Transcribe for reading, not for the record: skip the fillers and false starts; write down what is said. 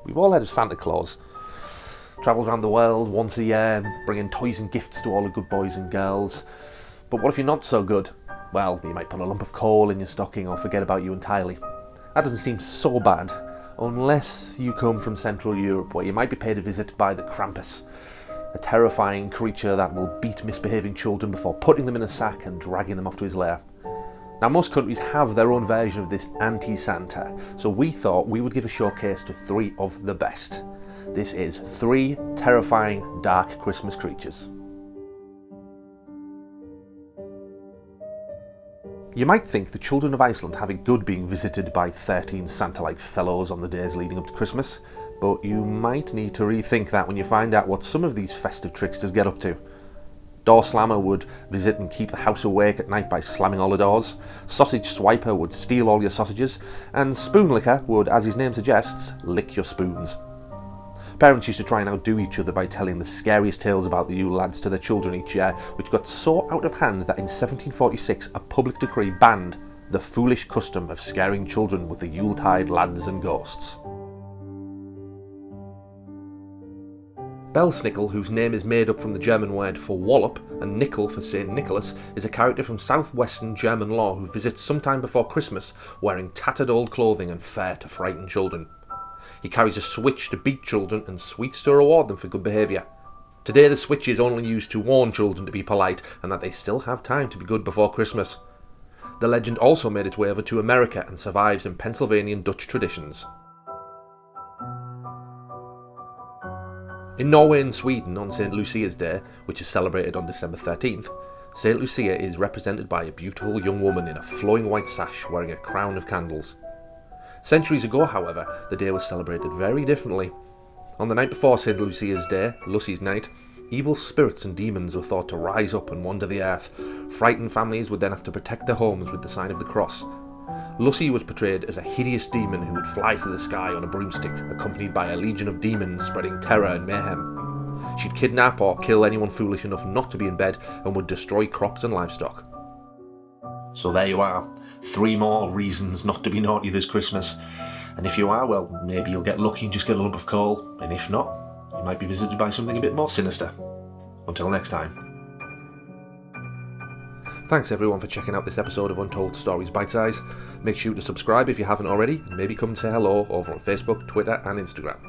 We've all heard of Santa Claus. Travels around the world once a year, bringing toys and gifts to all the good boys and girls. But what if you're not so good? Well, you might put a lump of coal in your stocking or forget about you entirely. That doesn't seem so bad, unless you come from Central Europe, where you might be paid a visit by the Krampus, a terrifying creature that will beat misbehaving children before putting them in a sack and dragging them off to his lair. Now, most countries have their own version of this anti-Santa, so we thought we would give a showcase to 3 of the best. This is 3 terrifying dark Christmas creatures. You might think the children of Iceland have it good being visited by 13 Santa-like fellows on the days leading up to Christmas, but you might need to rethink that when you find out what some of these festive tricksters get up to. Door Slammer would visit and keep the house awake at night by slamming all the doors, Sausage Swiper would steal all your sausages, and Spoon Licker would, as his name suggests, lick your spoons. Parents used to try and outdo each other by telling the scariest tales about the Yule lads to their children each year, which got so out of hand that in 1746 a public decree banned the foolish custom of scaring children with the Yuletide lads and ghosts. Belsnickel, whose name is made up from the German word for wallop and nickel for St. Nicholas, is a character from southwestern German law who visits sometime before Christmas wearing tattered old clothing and fare to frighten children. He carries a switch to beat children and sweets to reward them for good behaviour. Today the switch is only used to warn children to be polite and that they still have time to be good before Christmas. The legend also made its way over to America and survives in Pennsylvanian Dutch traditions. In Norway and Sweden on St. Lucia's Day, which is celebrated on December 13th, St. Lucia is represented by a beautiful young woman in a flowing white sash wearing a crown of candles. Centuries ago, however, the day was celebrated very differently. On the night before St. Lucia's Day, Lucie's Night, evil spirits and demons were thought to rise up and wander the earth. Frightened families would then have to protect their homes with the sign of the cross. Lucy was portrayed as a hideous demon who would fly through the sky on a broomstick, accompanied by a legion of demons spreading terror and mayhem. She'd kidnap or kill anyone foolish enough not to be in bed and would destroy crops and livestock. So there you are. 3 more reasons not to be naughty this Christmas. And if you are, well, maybe you'll get lucky and just get a lump of coal. And if not, you might be visited by something a bit more sinister. Until next time. Thanks everyone for checking out this episode of Untold Stories Bitesize. Make sure to subscribe if you haven't already, and maybe come and say hello over on Facebook, Twitter and Instagram.